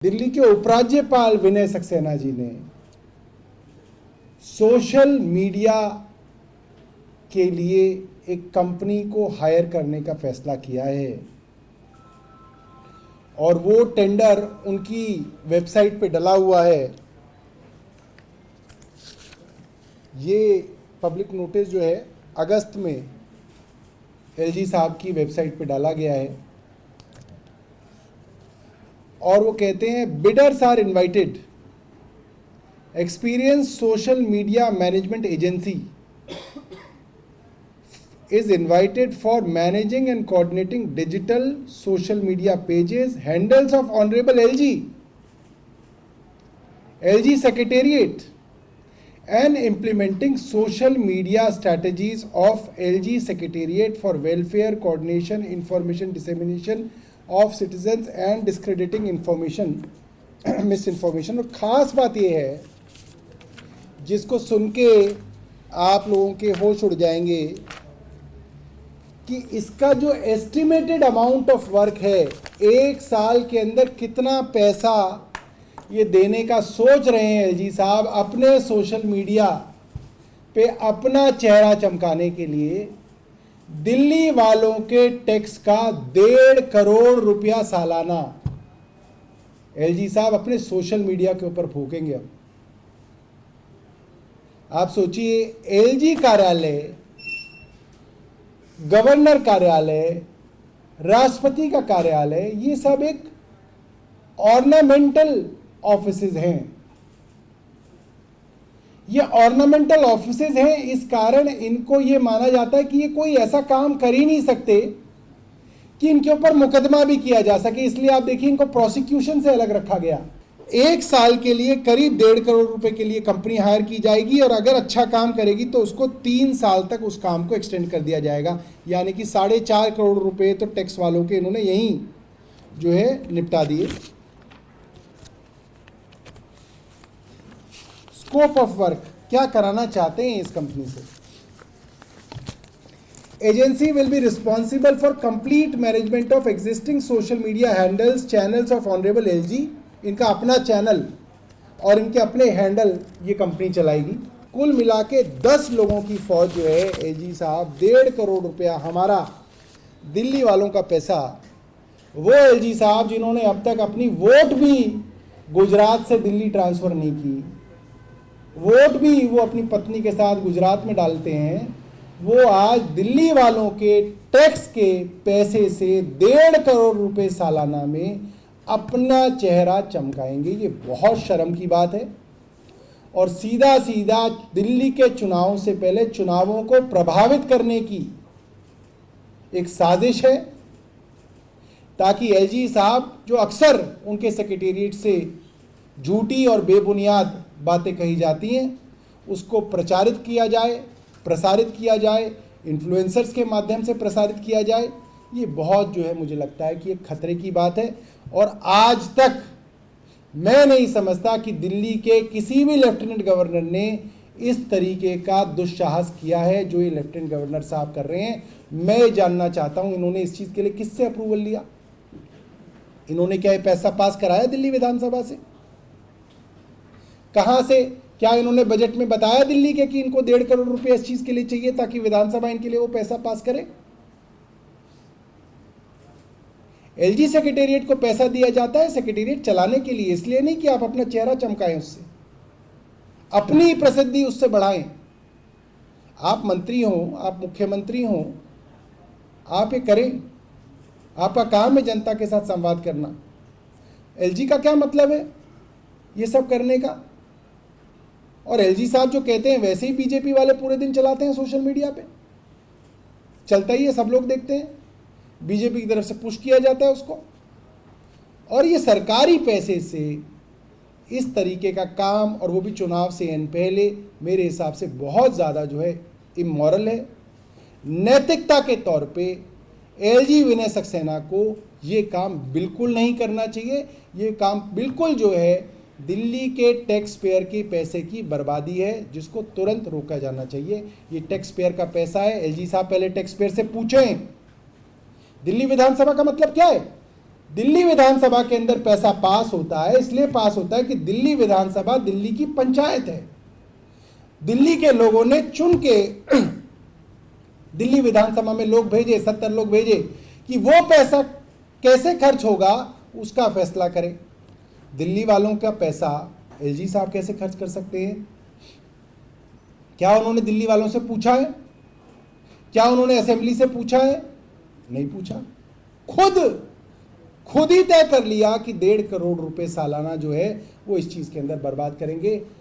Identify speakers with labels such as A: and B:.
A: दिल्ली के उपराज्यपाल विनय सक्सेना जी ने सोशल मीडिया के लिए एक कंपनी को हायर करने का फैसला किया है और वो टेंडर उनकी वेबसाइट पे डला हुआ है। ये पब्लिक नोटिस जो है अगस्त में एलजी साहब की वेबसाइट पे डाला गया है और वो कहते हैं bidders are invited, experience social media management agency is invited for managing and coordinating digital social media pages, handles of Honorable LG Secretariat and implementing social media strategies of LG Secretariat for welfare, coordination, information dissemination of citizens and discrediting information, misinformation। और ख़ास बात यह है जिसको सुन के आप लोगों के होश उड़ जाएंगे कि इसका जो एस्टिमेटेड अमाउंट ऑफ वर्क है, एक साल के अंदर कितना पैसा ये देने का सोच रहे हैं एलजी साहब अपने सोशल मीडिया पे अपना चेहरा चमकाने के लिए। दिल्ली वालों के टैक्स का 1.5 करोड़ रुपया सालाना एलजी साहब अपने सोशल मीडिया के ऊपर फूकेंगे। अब आप सोचिए, एलजी कार्यालय, गवर्नर कार्यालय, राष्ट्रपति का कार्यालय, ये सब एक ऑर्नामेंटल ऑफिसेज हैं। ये ऑर्नामेंटल ऑफिसेज हैं, इस कारण इनको ये माना जाता है कि ये कोई ऐसा काम कर ही नहीं सकते कि इनके ऊपर मुकदमा भी किया जा सके। इसलिए आप देखिए, इनको प्रोसिक्यूशन से अलग रखा गया। एक साल के लिए करीब 1.5 करोड़ रुपए के लिए कंपनी हायर की जाएगी और अगर अच्छा काम करेगी तो उसको 3 साल तक उस काम को एक्सटेंड कर दिया जाएगा। यानी कि 4.5 करोड़ रुपए तो टैक्स वालों के इन्होंने यहीं जो है निपटा दिए। स्कोप ऑफ वर्क क्या कराना चाहते हैं इस कंपनी से? Agency will be responsible for complete management of existing social media handles, channels of honourable LG. इनका अपना चैनल और इनके अपने हैंडल ये कंपनी चलाएगी। कुल मिला के 10 लोगों की फौज जो है एलजी साहब, 1.5 करोड़ रुपया हमारा दिल्ली वालों का पैसा, वो एलजी साहब जिन्होंने अब तक अपनी वोट भी गुजरात से दिल्ली ट्रांसफ़र नहीं की, वोट भी वो अपनी पत्नी के साथ गुजरात में डालते हैं, वो आज दिल्ली वालों के टैक्स के पैसे से 1.5 करोड़ रुपए सालाना में अपना चेहरा चमकाएंगे। ये बहुत शर्म की बात है और सीधा सीधा दिल्ली के चुनाव से पहले चुनावों को प्रभावित करने की एक साजिश है, ताकि एलजी साहब जो अक्सर उनके सेक्रेटेरिएट से झूठी और बेबुनियाद बातें कही जाती हैं उसको प्रचारित किया जाए, प्रसारित किया जाए, इन्फ्लुएंसर्स के माध्यम से प्रसारित किया जाए। ये बहुत जो है मुझे लगता है कि एक खतरे की बात है और आज तक मैं नहीं समझता कि दिल्ली के किसी भी लेफ्टिनेंट गवर्नर ने इस तरीके का दुस्साहस किया है जो ये लेफ्टिनेंट गवर्नर साहब कर रहे हैं। मैं जानना चाहता हूं इन्होंने इस चीज़ के लिए किससे अप्रूवल लिया? इन्होंने क्या ये पैसा पास कराया दिल्ली विधानसभा से? कहां से? क्या इन्होंने बजट में बताया दिल्ली के कि इनको 1.5 करोड़ रुपए इस चीज़ के लिए चाहिए ताकि विधानसभा इनके लिए वो पैसा पास करे? एलजी सेक्रेटेरिएट को पैसा दिया जाता है सेक्रेटेरिएट चलाने के लिए, इसलिए नहीं कि आप अपना चेहरा चमकाएं उससे, अपनी प्रसिद्धि उससे बढ़ाएं। आप मंत्री हो, आप मुख्यमंत्री हो, आप ये करें, आपका काम है जनता के साथ संवाद करना। एलजी का क्या मतलब है ये सब करने का? और एलजी साहब जो कहते हैं वैसे ही बीजेपी वाले पूरे दिन चलाते हैं सोशल मीडिया पे, चलता ही है, सब लोग देखते हैं, बीजेपी की तरफ से पुश किया जाता है उसको। और ये सरकारी पैसे से इस तरीके का काम, और वो भी चुनाव से पहले, मेरे हिसाब से बहुत ज़्यादा जो है इमोरल है। नैतिकता के तौर पे एलजी विनय सक्सेना को ये काम बिल्कुल नहीं करना चाहिए। ये काम बिल्कुल जो है दिल्ली के टैक्स पेयर के पैसे की बर्बादी है जिसको तुरंत रोका जाना चाहिए। ये टैक्स पेयर का पैसा है। एलजी साहब पहले टैक्स पेयर से पूछें दिल्ली विधानसभा का मतलब क्या है। दिल्ली विधानसभा के अंदर पैसा पास होता है, इसलिए पास होता है कि दिल्ली विधानसभा दिल्ली की पंचायत है। दिल्ली के लोगों ने चुन के दिल्ली विधानसभा में लोग भेजे, 70 लोग भेजे कि वो पैसा कैसे खर्च होगा उसका फैसला करें। दिल्ली वालों का पैसा एलजी साहब कैसे खर्च कर सकते हैं? क्या उन्होंने दिल्ली वालों से पूछा है? क्या उन्होंने असेंबली से पूछा है? नहीं पूछा। खुद ही तय कर लिया कि 1.5 करोड़ रुपए सालाना जो है वो इस चीज के अंदर बर्बाद करेंगे।